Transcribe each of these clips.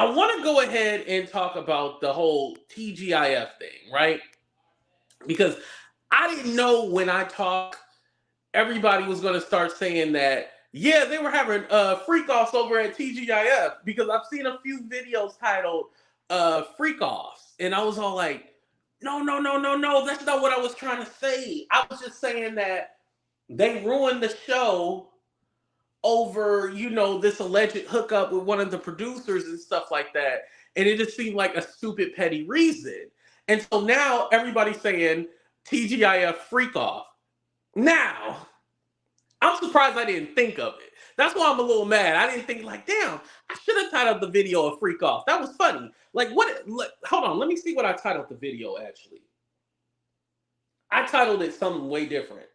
I want to go ahead and talk about the whole TGIF thing, right? Because I didn't know when I talk, everybody was going to start saying that, yeah, they were having freak offs over at TGIF because I've seen a few videos titled freak offs. And I was all like, no, no, no, no, no. That's not what I was trying to say. I was just saying that they ruined the show over, this alleged hookup with one of the producers and stuff like that. And it just seemed like a stupid, petty reason. And so now everybody's saying TGIF freak off. Now, I'm surprised I didn't think of it. That's why I'm a little mad. I didn't think like, damn, I should have titled the video a freak off. That was funny. Like what? Hold on, let me see what I titled the video actually. I titled it something way different.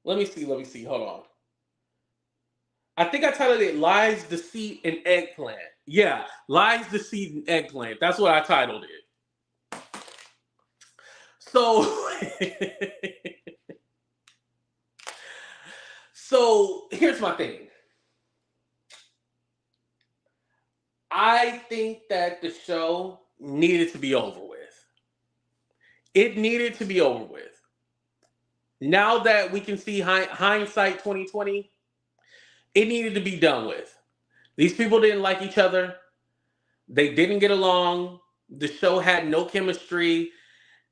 Let me see. Let me see. Hold on. I think I titled it "Lies, Deceit, and Eggplant." Yeah, "Lies, Deceit, and Eggplant." That's what I titled it. So, so here's my thing. I think that the show needed to be over with. It needed to be over with. Now that we can see hindsight 2020, it needed to be done with. These people didn't like each other. They didn't get along. The show had no chemistry.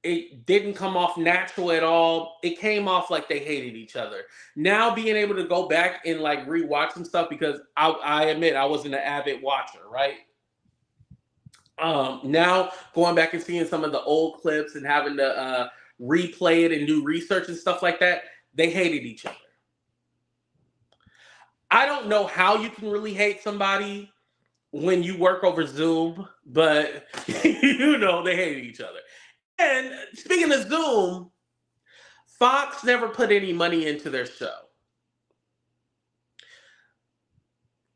It didn't come off natural at all. It came off like they hated each other. Now being able to go back and like rewatch some stuff because I admit I wasn't an avid watcher, right? Now going back and seeing some of the old clips and having to replay it and do research and stuff like that, they hated each other. I don't know how you can really hate somebody when you work over Zoom, but they hate each other. And speaking of Zoom, Fox never put any money into their show.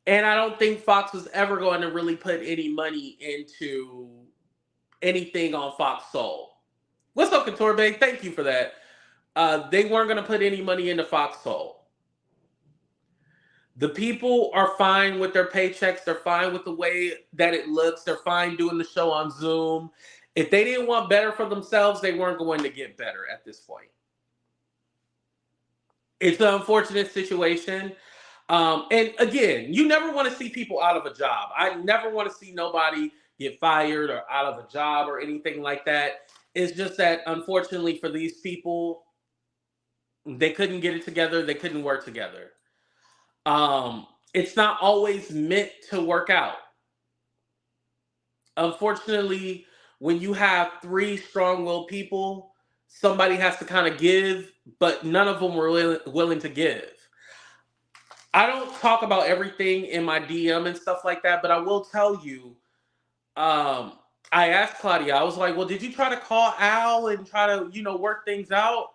And I don't think Fox was ever going to really put any money into anything on Fox Soul. What's up, Couture Bay? Thank you for that. They weren't going to put any money into Fox Soul. The people are fine with their paychecks. They're fine with the way that it looks. They're fine doing the show on Zoom. If they didn't want better for themselves, they weren't going to get better at this point. It's an unfortunate situation. And again, you never want to see people out of a job. I never want to see nobody get fired or out of a job or anything like that. It's just that, unfortunately, for these people, they couldn't get it together. They couldn't work together. It's not always meant to work out. Unfortunately, when you have three strong-willed people, somebody has to kind of give, but none of them were willing to give. I don't talk about everything in my DM and stuff like that, but I will tell you, I asked Claudia, I was like, well, did you try to call Al and try to, work things out?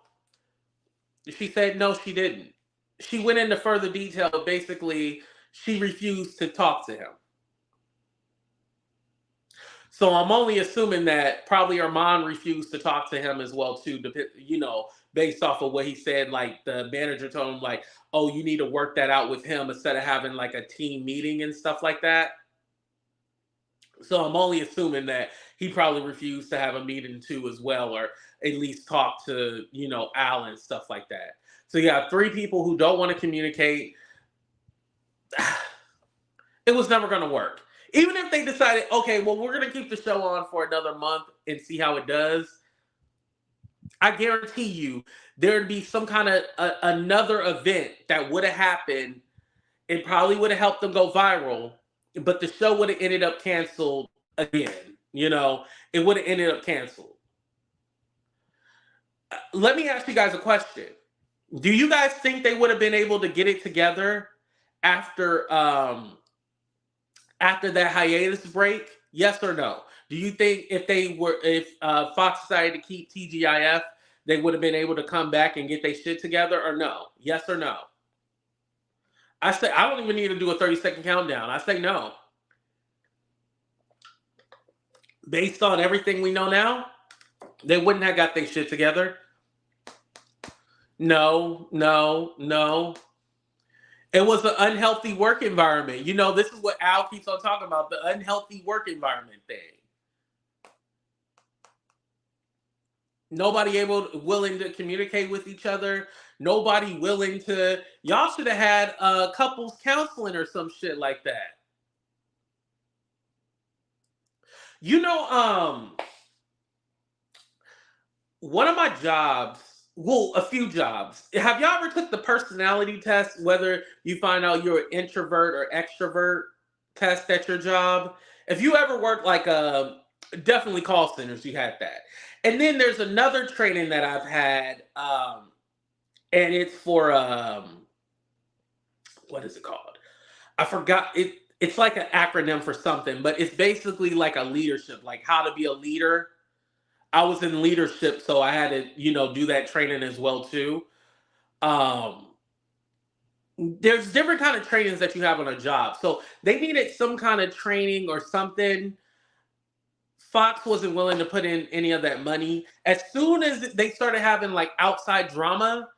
She said, no, she didn't. She went into further detail. Basically, she refused to talk to him. So I'm only assuming that probably Armand refused to talk to him as well too, based off of what he said. Like the manager told him, like, "Oh, you need to work that out with him instead of having like a team meeting and stuff like that." So I'm only assuming that he probably refused to have a meeting too as well, or at least talk to Al and stuff like that. So you have three people who don't want to communicate. It was never going to work. Even if they decided, okay, well, we're going to keep the show on for another month and see how it does, I guarantee you there'd be some kind of another event that would have happened. It probably would have helped them go viral, but the show would have ended up canceled again. It would have ended up canceled. Let me ask you guys a question. Do you guys think they would have been able to get it together after that hiatus break? Yes or no? Do you think if Fox decided to keep TGIF, they would have been able to come back and get their shit together, or no? Yes or no? I say I don't even need to do a 30-second countdown. I say no. Based on everything we know now, they wouldn't have got their shit together. No, no, no. It was an unhealthy work environment. You know, this is what Al keeps on talking about, the unhealthy work environment thing. Nobody willing to communicate with each other. Nobody willing to. Y'all should have had couples counseling or some shit like that. You know, one of my jobs, well, a few jobs. Have y'all ever took the personality test, whether you find out you're an introvert or extrovert test at your job? If you ever worked like definitely call centers, you had that. And then there's another training that I've had, and it's for what is it called? I forgot it. It's like an acronym for something, but it's basically like a leadership, like how to be a leader. I was in leadership, so I had to, do that training as well too. Um, there's different kind of trainings that you have on a job. So they needed some kind of training or something. Fox wasn't willing to put in any of that money. As soon as they started having like outside drama,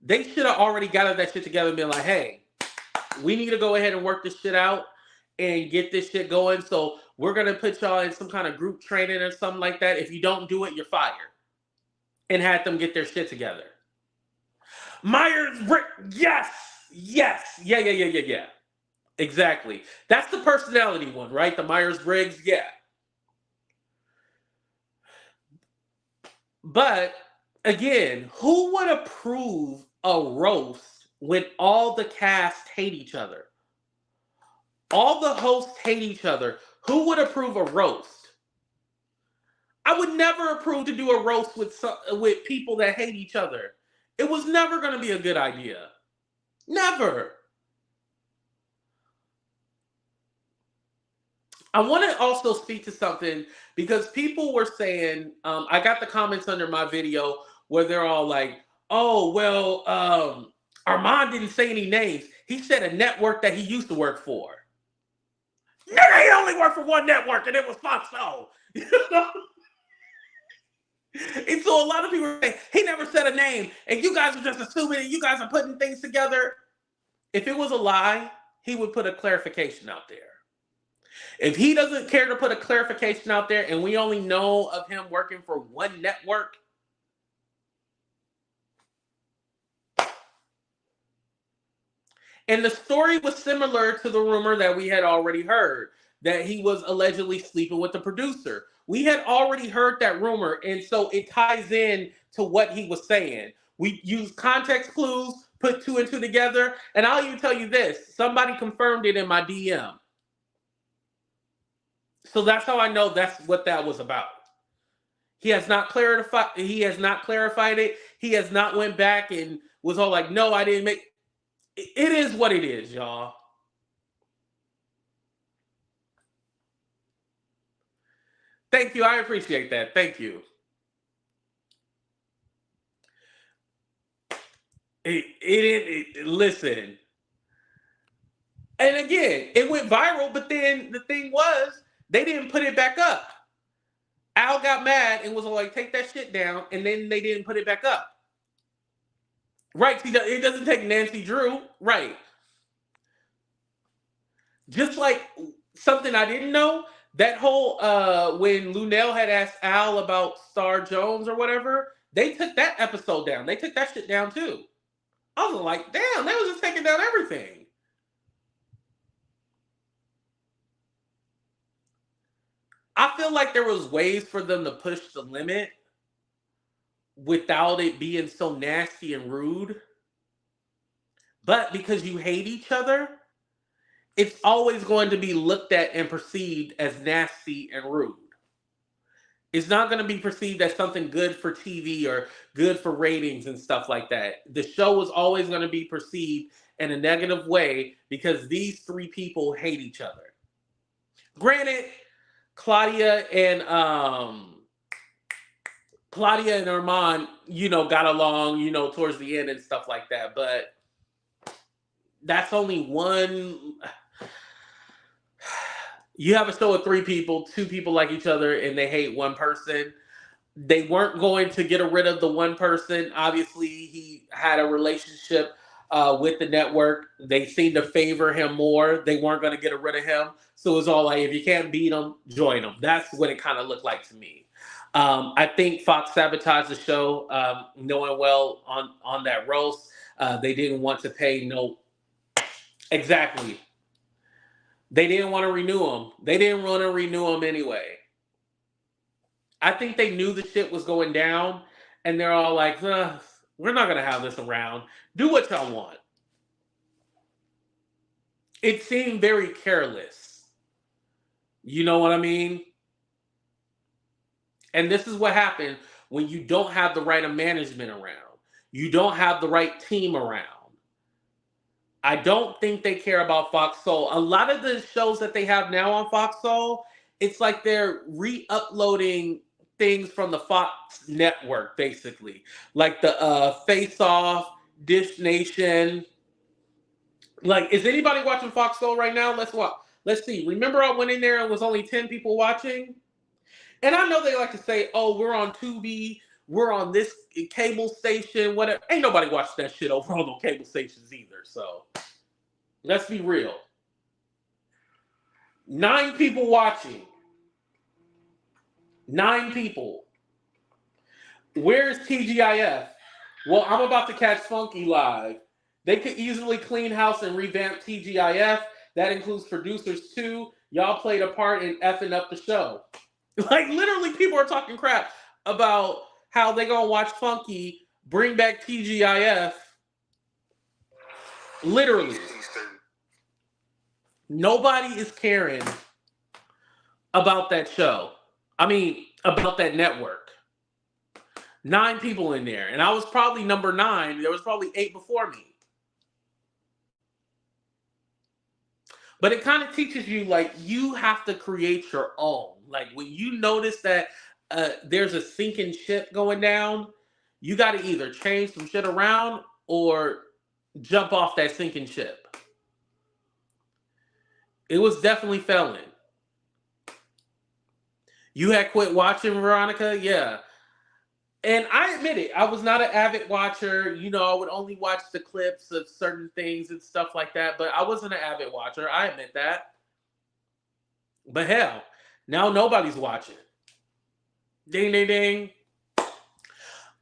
they should have already gathered that shit together and been like, hey, we need to go ahead and work this shit out and get this shit going. So we're going to put y'all in some kind of group training or something like that. If you don't do it, you're fired. And had them get their shit together. Myers-Briggs, yes. Yeah. Exactly. That's the personality one, right? The Myers-Briggs, yeah. But again, who would approve a roast when all the cast hate each other? All the hosts hate each other. Who would approve a roast? I would never approve to do a roast with people that hate each other. It was never going to be a good idea. Never. I want to also speak to something because people were saying, I got the comments under my video where they're all like, oh, well, Armand didn't say any names. He said a network that he used to work for. Nigga, he only worked for one network and it was Fox Soul. And so a lot of people say, he never said a name and you guys are just assuming and you guys are putting things together. If it was a lie, he would put a clarification out there. If he doesn't care to put a clarification out there and we only know of him working for one network, and the story was similar to the rumor that we had already heard, that he was allegedly sleeping with the producer. We had already heard that rumor, and so it ties in to what he was saying. We used context clues, put two and two together, and I'll even tell you this. Somebody confirmed it in my DM. So that's how I know that's what that was about. He has not clarified it. He has not went back and was all like, no, I didn't make it is what it is, y'all. Thank you. I appreciate that. Thank you. Listen. And again, it went viral, but then the thing was, they didn't put it back up. Al got mad and was like, take that shit down, and then they didn't put it back up. Right. It doesn't take Nancy Drew. Right. Just like something I didn't know, that whole when Lunel had asked Al about Star Jones or whatever, they took that episode down. They took that shit down too. I was like, damn, they was just taking down everything. I feel like there was ways for them to push the limit without it being so nasty and rude. But because you hate each other, it's always going to be looked at and perceived as nasty and rude. It's not going to be perceived as something good for TV or good for ratings and stuff like that. The show is always going to be perceived in a negative way because these three people hate each other. Granted, Claudia and Armand, got along, towards the end and stuff like that. But that's only one. You have a show with three people, two people like each other, and they hate one person. They weren't going to get rid of the one person. Obviously, he had a relationship with the network. They seemed to favor him more. They weren't going to get rid of him. So it was all like, if you can't beat him, join him. That's what it kind of looked like to me. I think Fox sabotaged the show, knowing well on that roast. They didn't want to pay no. Exactly. They didn't want to renew him. They didn't want to renew him anyway. I think they knew the shit was going down, and they're all like, we're not going to have this around. Do what y'all want. It seemed very careless. You know what I mean? And this is what happened when you don't have the right management around. You don't have the right team around. I don't think they care about Fox Soul. A lot of the shows that they have now on Fox Soul, it's like they're re-uploading things from the Fox network, basically. Like the Face Off, Dish Nation. Like, is anybody watching Fox Soul right now? Let's watch. Let's see. Remember I went in there and was only 10 people watching? And I know they like to say, oh, we're on Tubi, we're on this cable station, whatever. Ain't nobody watched that shit over on those cable stations either. So let's be real. 9 people watching. 9 people. Where's TGIF? Well, I'm about to catch Funky live. They could easily clean house and revamp TGIF. That includes producers too. Y'all played a part in effing up the show. Like, literally, people are talking crap about how they're going to watch Funky bring back TGIF. Literally. Nobody is caring about that show. I mean, about that network. 9 people in there. And I was probably number 9. There was probably 8 before me. But it kind of teaches you, like, you have to create your own. Like, when you notice that there's a sinking ship going down, you got to either change some shit around or jump off that sinking ship. It was definitely failing. You had quit watching, Veronica? Yeah. And I admit it, I was not an avid watcher. You know, I would only watch the clips of certain things and stuff like that. But I wasn't an avid watcher. I admit that. But hell, now nobody's watching. Ding, ding, ding.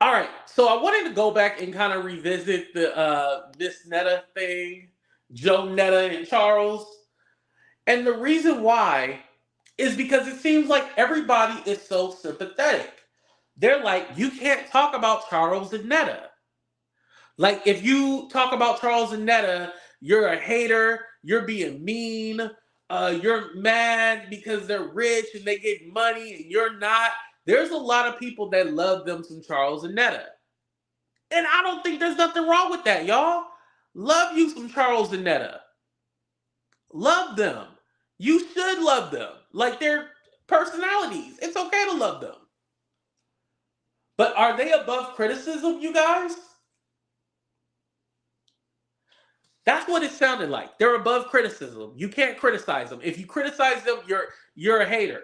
All right. So I wanted to go back and kind of revisit the Miss Netta thing. Joe Netta and Charles. And the reason why is because it seems like everybody is so sympathetic. They're like, you can't talk about Charles and Netta. Like, if you talk about Charles and Netta, you're a hater, you're being mean, you're mad because they're rich and they get money and you're not. There's a lot of people that love them some Charles and Netta. And I don't think there's nothing wrong with that, y'all. Love you some Charles and Netta. Love them. You should love them. Like, their personalities. It's okay to love them. But are they above criticism, you guys? That's what it sounded like. They're above criticism. You can't criticize them. If you criticize them, you're a hater.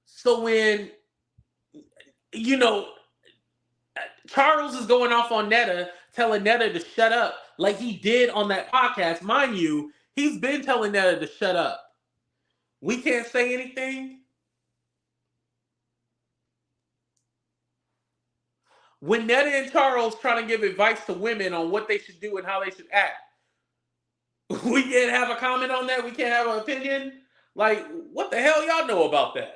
So when, you know, Charles is going off on Netta, telling Netta to shut up, like he did on that podcast. Mind you, he's been telling Netta to shut up. We can't say anything. When Netta and Charles trying to give advice to women on what they should do and how they should act, we can't have a comment on that? We can't have an opinion? Like, what the hell y'all know about that?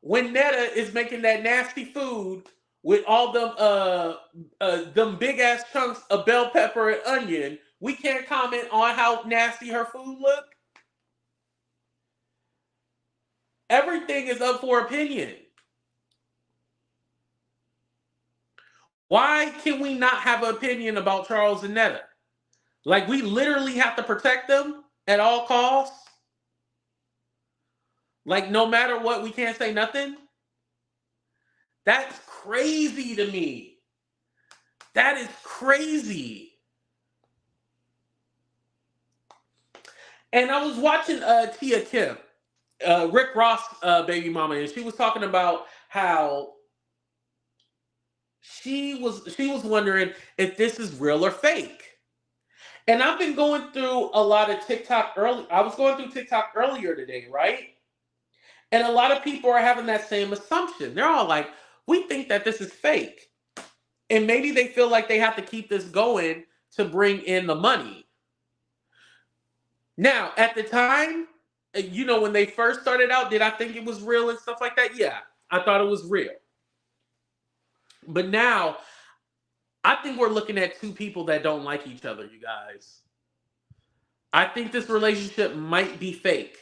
When Netta is making that nasty food with all them big ass chunks of bell pepper and onion, we can't comment on how nasty her food looked. Everything is up for opinion. Why can we not have an opinion about Charles and Netta? Like, we literally have to protect them at all costs? Like, no matter what, we can't say nothing? That's crazy to me. That is crazy. And I was watching Tia Kemp. Rick Ross baby mama, and she was talking about how she was wondering if this is real or fake. And I've been going through a lot of TikTok early. I was going through TikTok earlier today, right? And a lot of people are having that same assumption. They're all like, "We think that this is fake," and maybe they feel like they have to keep this going to bring in the money. Now, at the time, when they first started out, did I think it was real and stuff like that? Yeah, I thought it was real. But now, I think we're looking at two people that don't like each other, you guys. I think this relationship might be fake,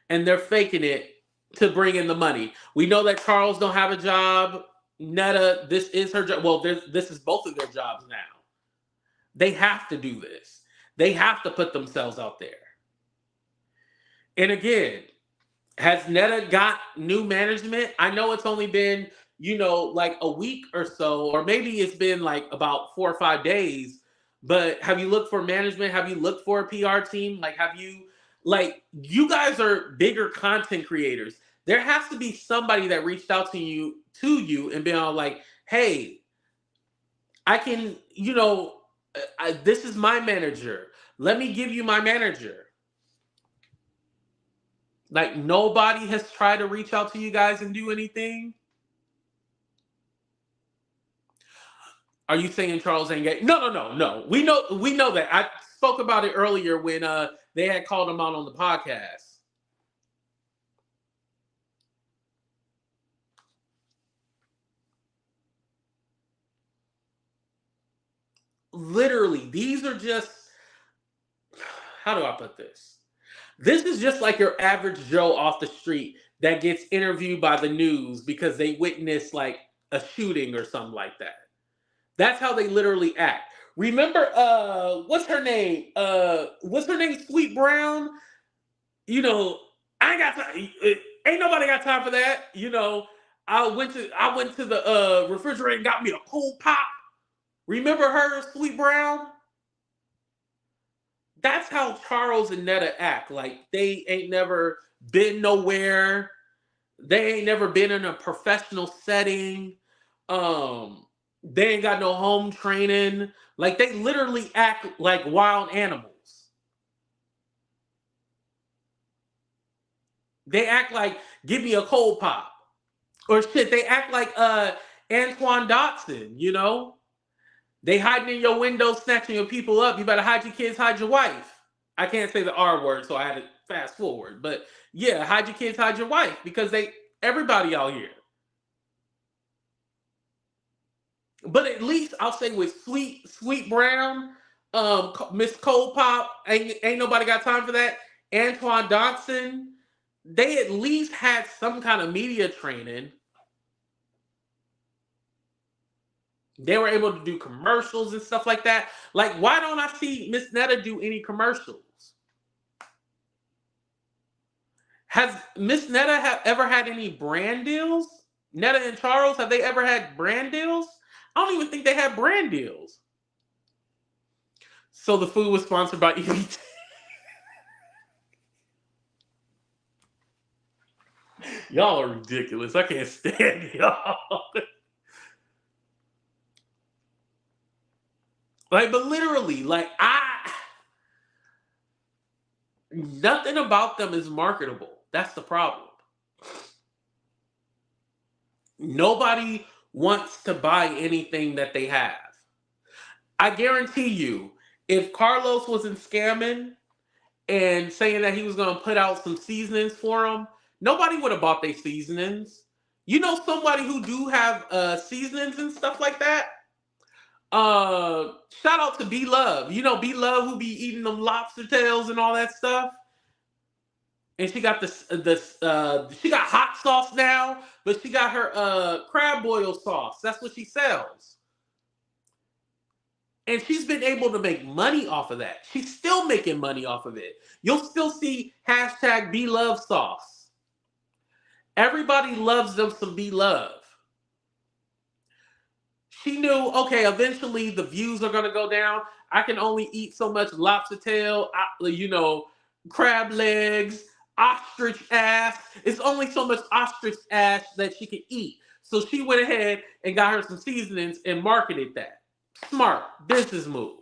and they're faking it to bring in the money. We know that Charles don't have a job. Netta, this is her job. Well, this is both of their jobs now. They have to do this. They have to put themselves out there. And again, has Netta got new management? I know it's only been, like a week or so, or maybe it's been like about 4 or 5 days. But have you looked for management? Have you looked for a PR team? You guys are bigger content creators. There has to be somebody that reached out to you and been all like, hey, I can, this is my manager. Let me give you my manager. Like, nobody has tried to reach out to you guys and do anything. Are you saying Charles ain't gay? No. We know that. I spoke about it earlier when they had called him out on the podcast. Literally, these are just, how do I put this? This is just like your average Joe off the street that gets interviewed by the news because they witnessed like a shooting or something like that. That's how they literally act. Remember, what's her name? Sweet Brown? I ain't got time. Ain't nobody got time for that. I went to the refrigerator and got me a cold pop. Remember her, Sweet Brown? That's how Charles and Netta act. Like, they ain't never been nowhere. They ain't never been in a professional setting. They ain't got no home training. Like, they literally act like wild animals. They act like, give me a cold pop. Or shit, they act like Antoine Dotson. They hiding in your window, snatching your people up. You better hide your kids, hide your wife. I can't say the R word, so I had to fast forward. But yeah, hide your kids, hide your wife, because everybody out here. But at least I'll say with Sweet Brown, Miss Cold Pop, ain't nobody got time for that. Antoine Dotson, they at least had some kind of media training. They were able to do commercials and stuff like that. Like, why don't I see Miss Netta do any commercials? Has Miss Netta ever had any brand deals? Netta and Charles, have they ever had brand deals? I don't even think they had brand deals. So the food was sponsored by EBT. Y'all are ridiculous. I can't stand y'all. But literally, nothing about them is marketable. That's the problem. Nobody wants to buy anything that they have. I guarantee you, if Carlos wasn't scamming and saying that he was going to put out some seasonings for them, nobody would have bought their seasonings. You know somebody who do have seasonings and stuff like that? Shout out to B Love. B Love who be eating them lobster tails and all that stuff. And she got she got hot sauce now, but she got her crab boil sauce. That's what she sells. And she's been able to make money off of that. She's still making money off of it. You'll still see hashtag B Love sauce. Everybody loves them some B Love. She knew, okay, eventually the views are going to go down. I can only eat so much lobster tail, crab legs. ostrich ass. It's only so much ostrich ass that she can eat. So she went ahead and got her some seasonings and marketed that. Smart business move.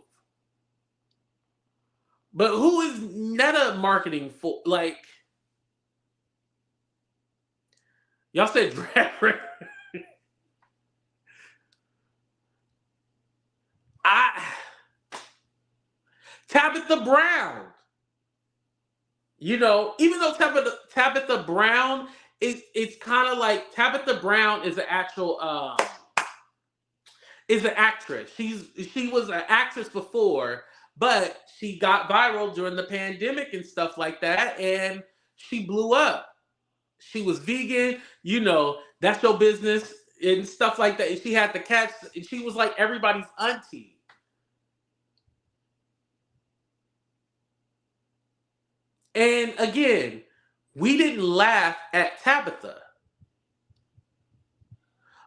But who is Netta marketing for? Like, y'all said Drag Race. Tabitha Brown. You know, even though Tabitha Brown it's kind of like Tabitha Brown is an actual is an actress. She was an actress before, but she got viral during the pandemic and stuff like that, and she blew up. She was vegan, you know, that's your business and stuff like that. And she had the cats, and she was like everybody's auntie. And again, we didn't laugh at Tabitha.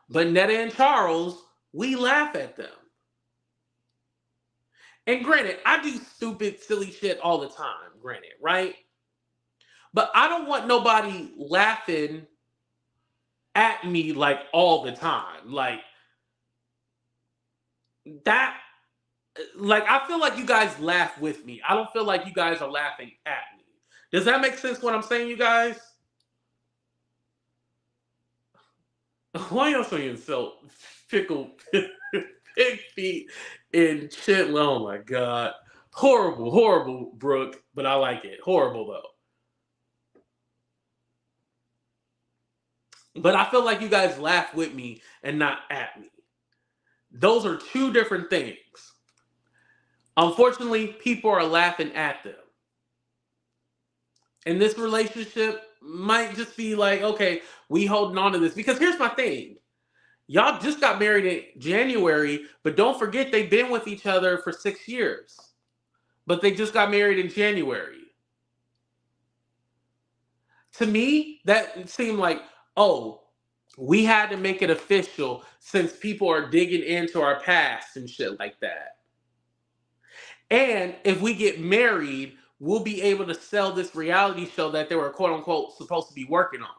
But Netta and Charles, we laugh at them. And granted, I do stupid, silly shit all the time, granted, right? But I don't want nobody laughing at me like all the time. Like that, like I feel like you guys laugh with me. I don't feel like you guys are laughing at me. Does that make sense what I'm saying, you guys? Why y'all saying so pickle pig feet and shit? Oh my god. Horrible, horrible, Brooke, but I like it. Horrible though. But I feel like you guys laugh with me and not at me. Those are two different things. Unfortunately, people are laughing at them. And this relationship might just be like, okay, we holding on to this. Because here's my thing. Y'all just got married in January, but don't forget they've been with each other for 6 years. But they just got married in January. To me, that seemed like, oh, we had to make it official since people are digging into our past and shit like that. And if we get married, we'll be able to sell this reality show that they were quote unquote supposed to be working on.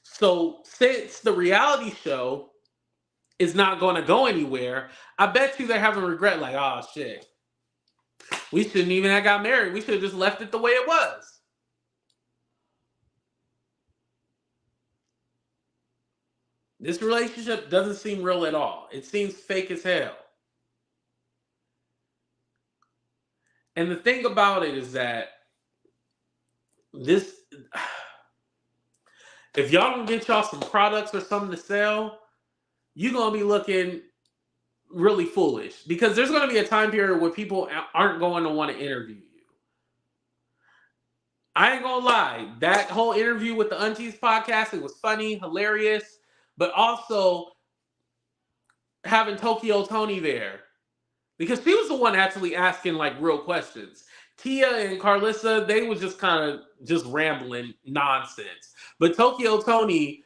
So since the reality show is not going to go anywhere, I bet you they're having regret like, oh shit, we shouldn't even have got married. We should have just left it the way it was. This relationship doesn't seem real at all. It seems fake as hell. And the thing about it is that this, if y'all don't get y'all some products or something to sell, you're going to be looking really foolish because there's going to be a time period where people aren't going to want to interview you. I ain't going to lie. That whole interview with the Aunties podcast, it was funny, hilarious, but also having Tokyo Tony there because she was the one actually asking like real questions. Tia and Carlissa, they was just kind of just rambling nonsense. But Tokyo Tony,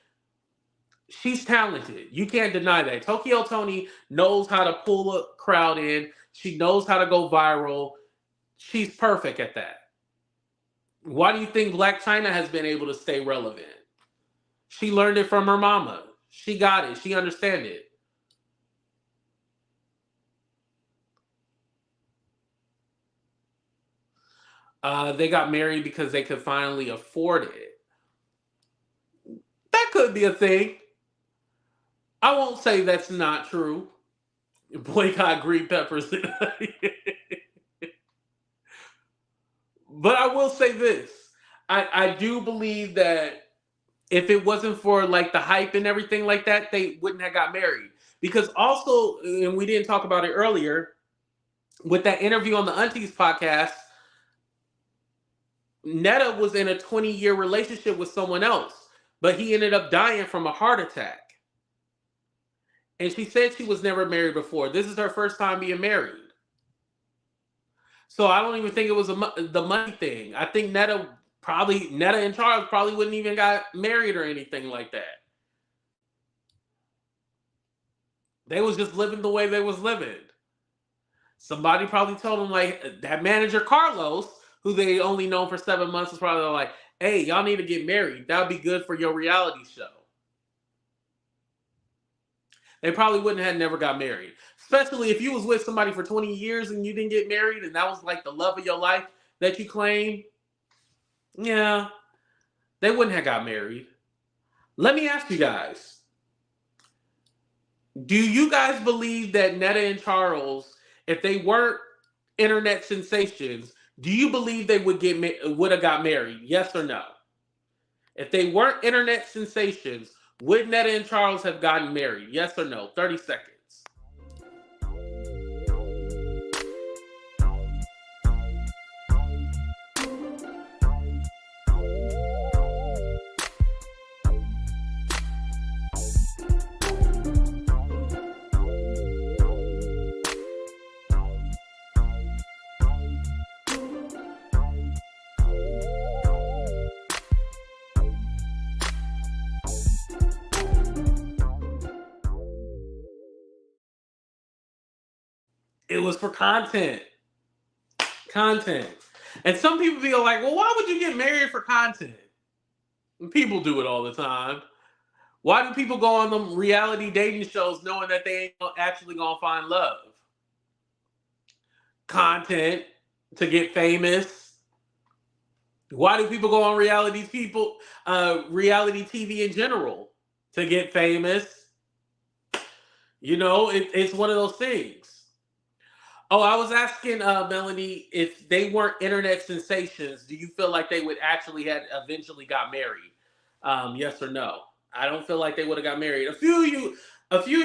she's talented. You can't deny that. Tokyo Tony knows how to pull a crowd in. She knows how to go viral. She's perfect at that. Why do you think Blac Chyna has been able to stay relevant? She learned it from her mama. She got it. She understands it. They got married because they could finally afford it. That could be a thing. I won't say that's not true. Boycott green peppers. But I will say this. I do believe that if it wasn't for like the hype and everything like that, they wouldn't have got married. Because also, and we didn't talk about it earlier, with that interview on the Aunties podcast, Netta was in a 20-year relationship with someone else, but he ended up dying from a heart attack. And she said she was never married before. This is her first time being married. So I don't even think it was the money thing. I think Netta and Charles probably wouldn't even got married or anything like that. They was just living the way they was living. Somebody probably told them like that manager Carlos who they only known for 7 months, is probably like, hey, y'all need to get married. That would be good for your reality show. They probably wouldn't have never got married. Especially if you was with somebody for 20 years and you didn't get married and that was like the love of your life that you claimed. Yeah, they wouldn't have got married. Let me ask you guys. Do you guys believe that Netta and Charles, if they weren't internet sensations, do you believe they would have got married? Yes or no? If they weren't internet sensations, would Netta and Charles have gotten married? Yes or no? 30 seconds. It was for content. Content. And some people be like, well, why would you get married for content? And people do it all the time. Why do people go on them reality dating shows knowing that they ain't actually gonna find love? Content to get famous. Why do people go on reality TV in general? To get famous. You know, it's one of those things. Oh, I was asking Melanie, if they weren't internet sensations, do you feel like they would actually had eventually got married? Yes or no? I don't feel like they would have got married. A few of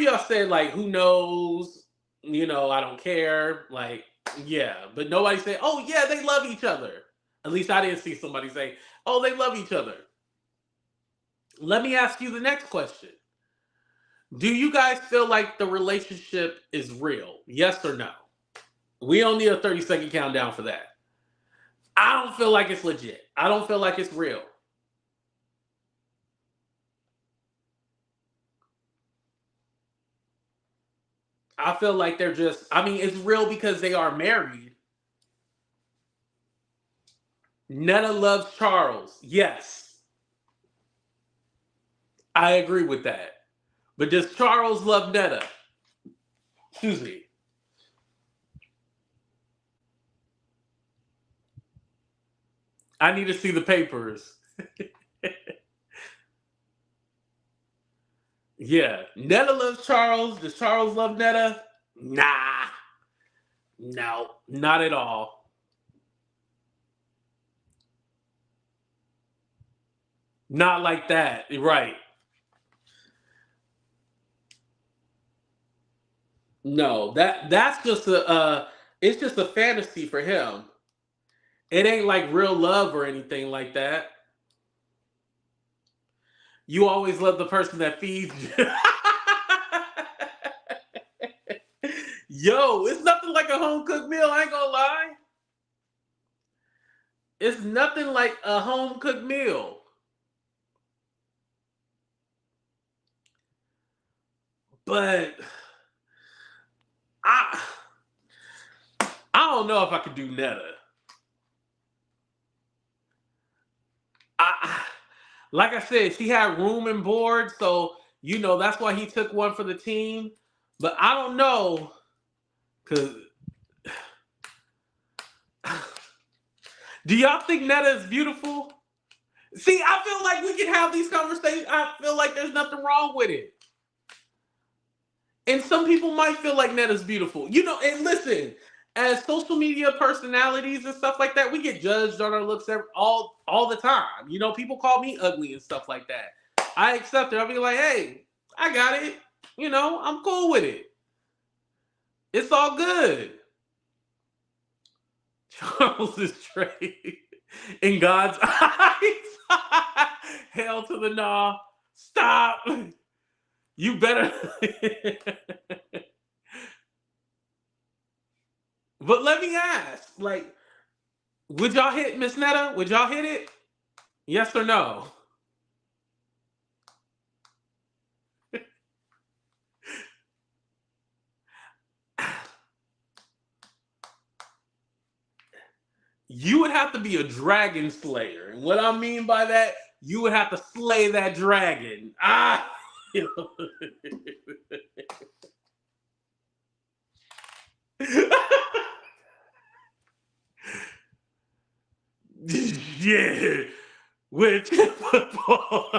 y'all said like, who knows? You know, I don't care. Like, yeah, but nobody said, oh yeah, they love each other. At least I didn't see somebody say, oh, they love each other. Let me ask you the next question. Do you guys feel like the relationship is real? Yes or no? We don't need a 30-second countdown for that. I don't feel like it's legit. I don't feel like it's real. I feel like they're just, I mean, it's real because they are married. Netta loves Charles. Yes, I agree with that. But does Charles love Netta? Excuse me. I need to see the papers. Yeah. Netta loves Charles. Does Charles love Netta? Nah. No, not at all. Not like that. Right. No, that's just it's just a fantasy for him. It ain't like real love or anything like that. You always love the person that feeds you. Yo, it's nothing like a home cooked meal, I ain't gonna lie. It's nothing like a home cooked meal. But I I don't know if I could do Netta. I like I said, she had room and board, so you know that's why he took one for the team. But I don't know, cause do y'all think Netta is beautiful? See, I feel like we can have these conversations. I feel like there's nothing wrong with it. And some people might feel like Netta's beautiful. You know, and listen, as social media personalities and stuff like that, we get judged on our looks all the time. You know, people call me ugly and stuff like that. I accept it. I'll be like, hey, I got it. You know, I'm cool with it. It's all good. Charles is straight in God's eyes. Hell to the nah. Stop. You better. But let me ask, like, would y'all hit Miss Netta? Would y'all hit it? Yes or no? You would have to be a dragon slayer. And what I mean by that, you would have to slay that dragon. Ah, yeah, with football.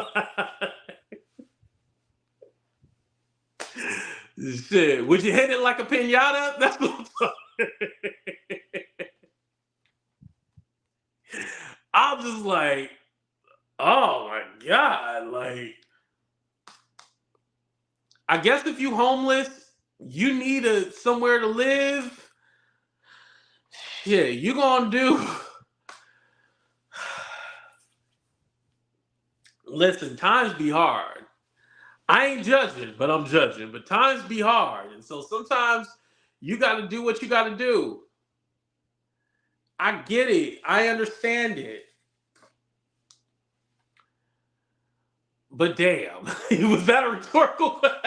Shit, would you hit it like a pinata? That's what I'm talking. I'm just like, oh my god, like, I guess if you homeless, you need somewhere to live. Shit, you gonna do. Listen, times be hard. I ain't judging, but I'm judging. But times be hard, and so sometimes you got to do what you got to do. I get it. I understand it. But damn, was that a rhetorical question?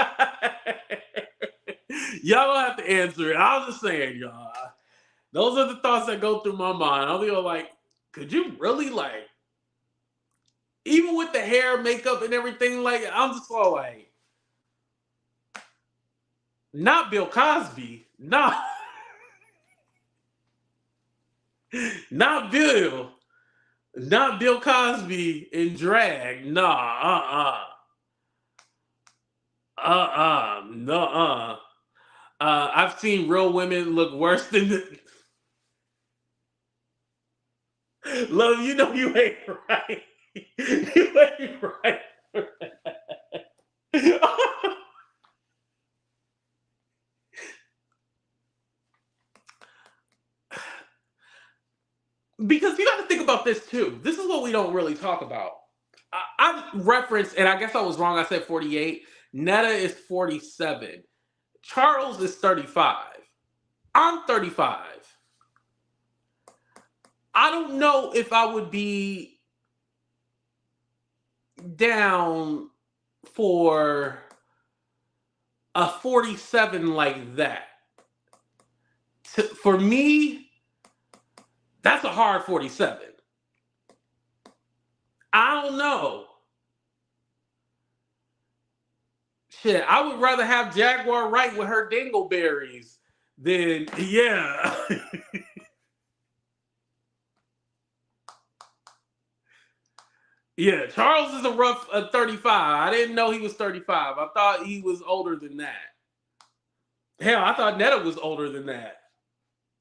Y'all don't have to answer it. I was just saying, y'all. Those are the thoughts that go through my mind. I'll be like, could you really like, even with the hair, makeup, and everything? Like, I'm just all like, not Bill Cosby, not not Bill, not Bill Cosby in drag. Nah, no. I've seen real women look worse than the. Love, you know you ain't right. You ain't right. Because you got to think about this too. This is what we don't really talk about. I referenced, and I guess I was wrong. I said 48. Netta is 47. Charles is 35. I'm 35. I don't know if I would be down for a 47 like that. For me, that's a hard 47. I don't know. Shit, I would rather have Jaguar Wright with her dingleberries than, yeah. Yeah, Charles is a rough 35. I didn't know he was 35. I thought he was older than that. Hell, I thought Netta was older than that.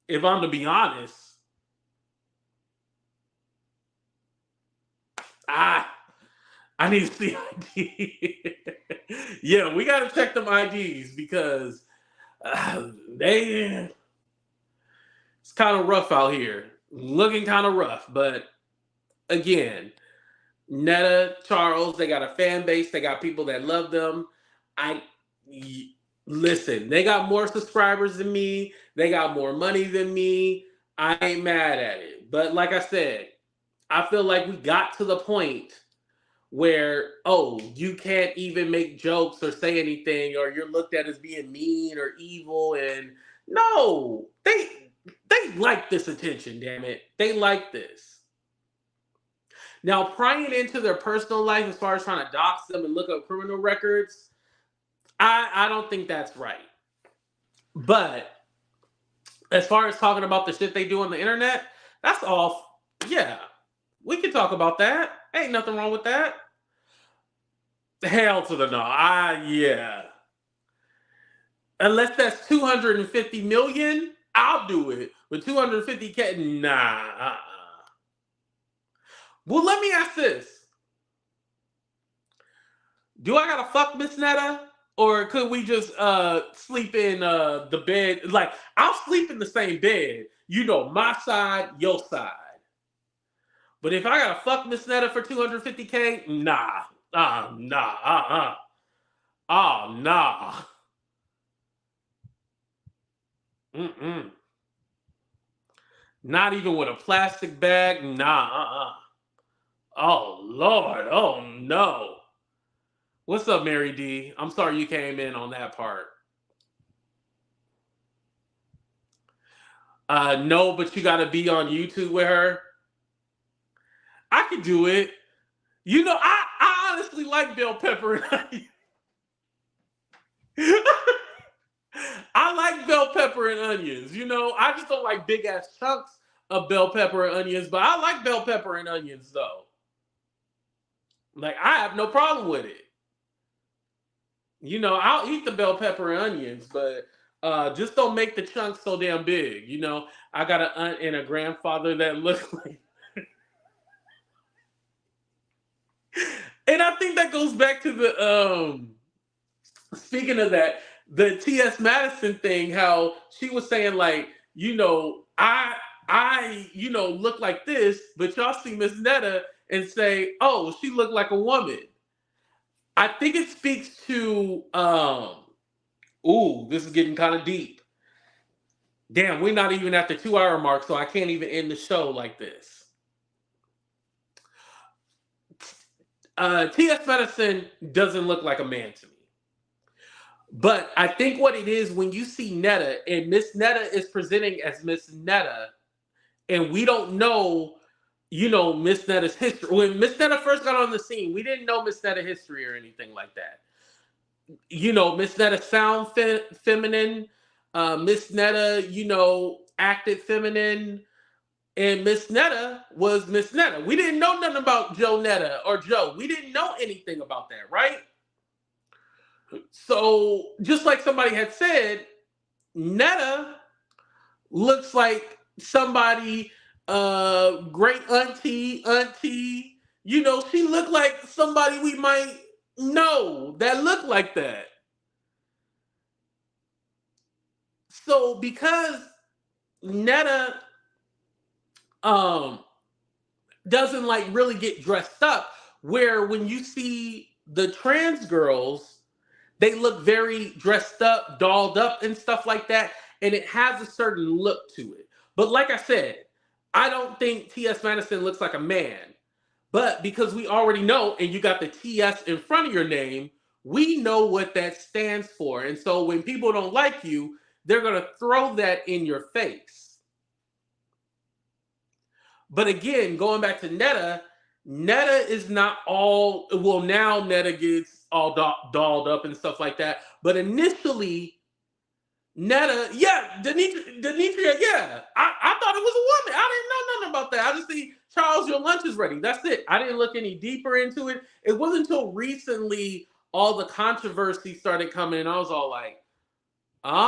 If I'm to be honest. Ah, I need to see ID. Yeah, we got to check them IDs because they it's kind of rough out here. Looking kind of rough, but again, Netta, Charles, they got a fan base. They got people that love them. I listen. They got more subscribers than me. They got more money than me. I ain't mad at it. But like I said, I feel like we got to the point where, oh, you can't even make jokes or say anything, or you're looked at as being mean or evil. And no, they like this attention. Damn it, they like this. Now, prying into their personal life as far as trying to dox them and look up criminal records, I don't think that's right. But as far as talking about the shit they do on the internet, that's all. Yeah, we can talk about that. Ain't nothing wrong with that. Hell to the no. Yeah. Unless that's 250 million, I'll do it. But 250K, nah. Well, let me ask this. Do I gotta fuck Miss Netta? Or could we just sleep in the bed? Like, I'll sleep in the same bed. You know, my side, your side. But if I gotta fuck Miss Netta for 250K, nah. Nah. Oh, nah. Mm-mm. Not even with a plastic bag. Nah. Oh, Lord. Oh, no. What's up, Mary D? I'm sorry you came in on that part. No, but you got to be on YouTube with her. I could do it. You know, I honestly like bell pepper and onions. I like bell pepper and onions. You know, I just don't like big ass chunks of bell pepper and onions, but I like bell pepper and onions though. Like I have no problem with it. You know, I'll eat the bell pepper and onions, but just don't make the chunks so damn big. You know, I got an aunt and a grandfather that look like, and I think that goes back to the speaking of that, the T.S. Madison thing, how she was saying like, you know, I look like this, but y'all see Miss Netta and say, oh, she looked like a woman. I think it speaks to ooh, this is getting kind of deep. Damn, we're not even at the 2 hour mark, so I can't even end the show like this. T.S. Madison doesn't look like a man to me. But I think what it is when you see Netta and Miss Netta is presenting as Miss Netta, and we don't know, you know, Miss Netta's history. When Miss Netta first got on the scene, we didn't know Miss Netta history or anything like that. You know, Miss Netta sound feminine. Miss Netta, you know, acted feminine. And Miss Netta was Miss Netta. We didn't know nothing about Joe Netta or Joe. We didn't know anything about that, right? So, just like somebody had said, Netta looks like somebody, great auntie, you know, she looked like somebody we might know that looked like that. So, because Netta um doesn't like really get dressed up, where when you see the trans girls, they look very dressed up, dolled up, and stuff like that. And it has a certain look to it. But like I said, I don't think T.S. Madison looks like a man. But because we already know, and you got the T.S. in front of your name, we know what that stands for. And so when people don't like you, they're going to throw that in your face. But again, going back to Netta, Netta is not all, well, now Netta gets all dolled up and stuff like that. But initially, Netta, yeah, Demetria, yeah. I thought it was a woman. I didn't know nothing about that. I just see Charles, your lunch is ready. That's it. I didn't look any deeper into it. It wasn't until recently all the controversy started coming, and I was all like, I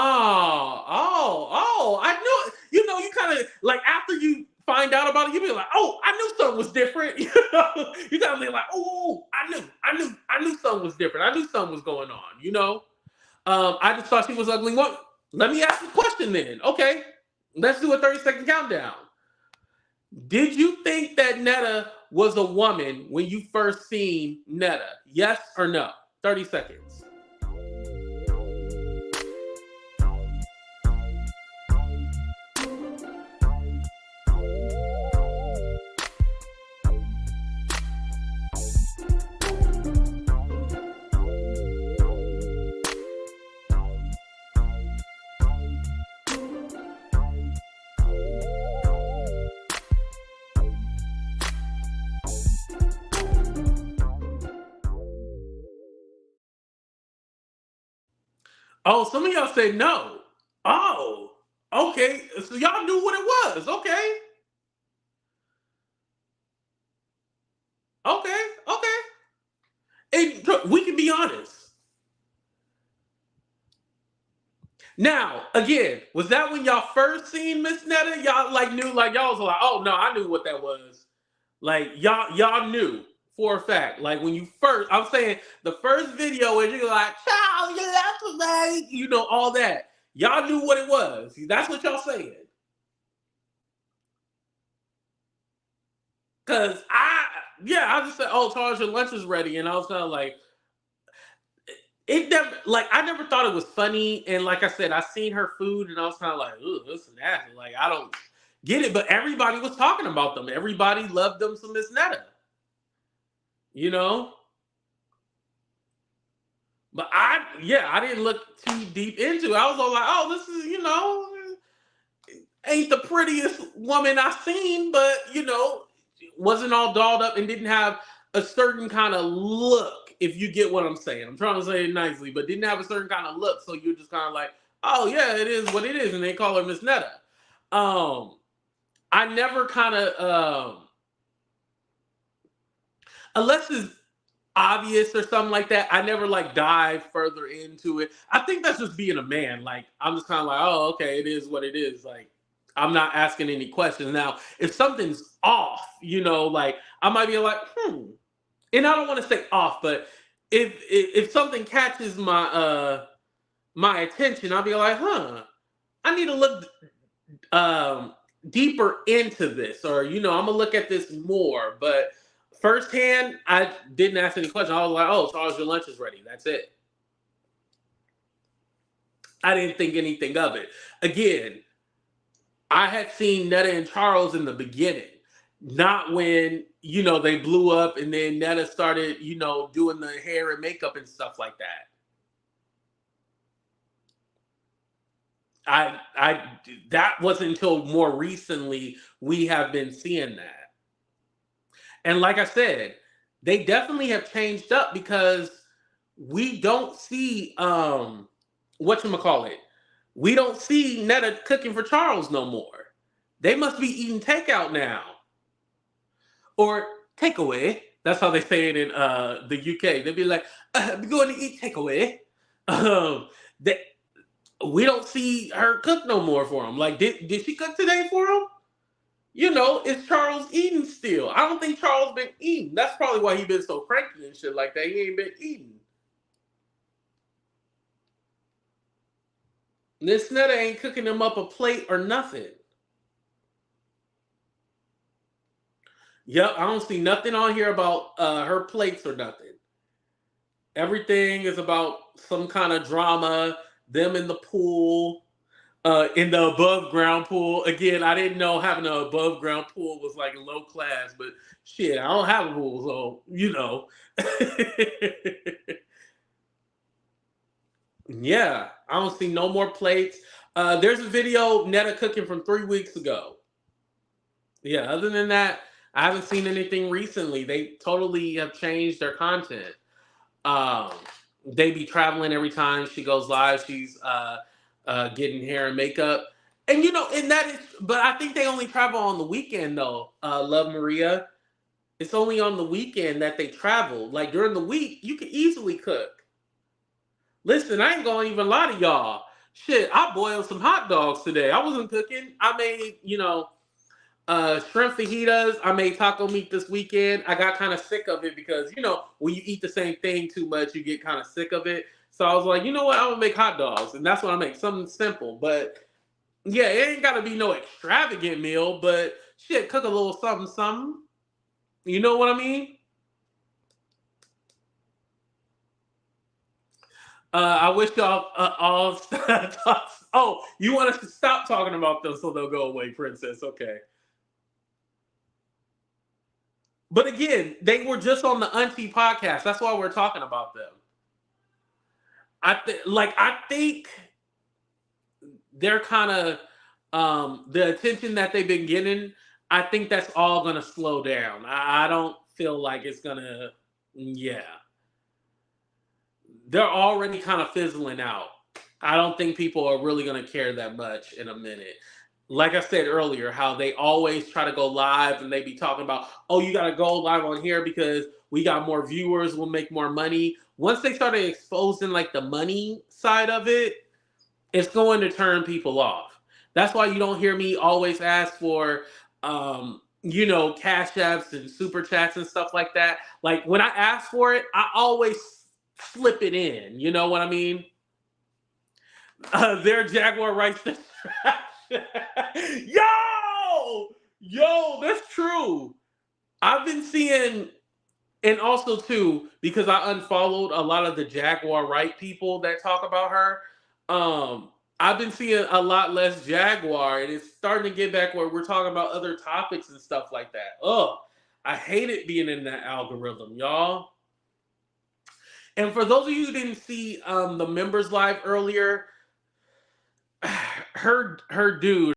knew it. You know, you kind of like after you find out about it, you be like, oh, I knew something was different. You know, you gotta be like, oh, I knew something was different. I knew something was going on. You know, I just thought she was ugly. What? Let me ask the question then. Okay, let's do a 30-second countdown. Did you think that Netta was a woman when you first seen Netta? Yes or no? 30 seconds. Oh, some of y'all say no. Oh, okay. So y'all knew what it was. Okay. Okay. Okay. And look, we can be honest. Now, again, was that when y'all first seen Miss Netta? Y'all like knew, like y'all was like, oh no, I knew what that was. Like y'all knew for a fact. Like when you first, I'm saying the first video is you're like, child, you left me, you know, all that. Y'all knew what it was. That's what y'all saying. Cause I just said, oh, Charles, your lunch is ready, and I was kind of like, it never, like I never thought it was funny, and like I said, I seen her food, and I was kind of like, ooh, this is nasty. Like I don't get it, but everybody was talking about them. Everybody loved them some Miss Netta, you know. But I didn't look too deep into it. I was all like, oh, this is, you know, ain't the prettiest woman I've seen, but wasn't all dolled up and didn't have a certain kind of look. If you get what I'm saying, I'm trying to say it nicely, but didn't have a certain kind of look. So you're just kind of like, oh yeah, it is what it is, and they call her Miss Netta. Um, I never kind of unless it's obvious or something like that. I never like dive further into it. I think that's just being a man. Like I'm just kind of like, oh, okay, it is what it is. Like I'm not asking any questions. Now, if something's off, like I might be like, and I don't want to say off, but if something catches my attention, I'll be like, I need to look um deeper into this, or I'm gonna look at this more. But firsthand, I didn't ask any questions. I was like, oh, Charles, your lunch is ready. That's it. I didn't think anything of it. Again, I had seen Netta and Charles in the beginning, not when, they blew up and then Netta started, doing the hair and makeup and stuff like that. I that wasn't until more recently we have been seeing that. And like I said, they definitely have changed up because we don't see whatchamacallit. We don't see Netta cooking for Charles no more. They must be eating takeout now. Or takeaway. That's how they say it in the UK. They'd be like, "I'm going to eat takeaway." They, we don't see her cook no more for him. Like, did she cook today for him? It's Charles eating still. I don't think Charles been eating. That's probably why he been so cranky and shit like that. He ain't been eating. This Netta ain't cooking him up a plate or nothing. Yep, I don't see nothing on here about her plates or nothing. Everything is about some kind of drama, them in the pool, in the above ground pool. Again, I didn't know having an above ground pool was like low class, but shit, I don't have a pool, so. Yeah, I don't see no more plates. There's a video Netta cooking from 3 weeks ago. Yeah, other than that, I haven't seen anything recently. They totally have changed their content. Um, they be traveling every time she goes live. She's getting hair and makeup, and that is. But I think they only travel on the weekend though. Love Maria. It's only on the weekend that they travel. Like during the week, you can easily cook. Listen, I ain't gonna even lie to y'all. Shit, I boiled some hot dogs today. I wasn't cooking. I made, shrimp fajitas. I made taco meat this weekend. I got kind of sick of it because, when you eat the same thing too much, you get kind of sick of it. So I was like, you know what? I'm gonna make hot dogs, and that's what I make. Something simple, but yeah, it ain't gotta be no extravagant meal. But shit, cook a little something, something. You know what I mean? I wish y'all all. Oh, you want us to stop talking about them so they'll go away, Princess? Okay. But again, they were just on the Auntie podcast. That's why we're talking about them. I think they're kind of the attention that they've been getting. I think that's all gonna slow down. I don't feel like it's gonna. Yeah, they're already kind of fizzling out. I don't think people are really gonna care that much in a minute. Like I said earlier, how they always try to go live and they be talking about, oh, you got to go live on here because we got more viewers, we'll make more money. Once they started exposing like the money side of it, it's going to turn people off. That's why you don't hear me always ask for, cash apps and super chats and stuff like that. Like when I ask for it, I always slip it in. You know what I mean? Their Jaguar writes the yo, that's true. I've been seeing, and also too, because I unfollowed a lot of the Jaguar right people that talk about her. I've been seeing a lot less Jaguar, and it's starting to get back where we're talking about other topics and stuff like that. Ugh, I hate it being in that algorithm, y'all. And for those of you who didn't see the members live earlier, her dude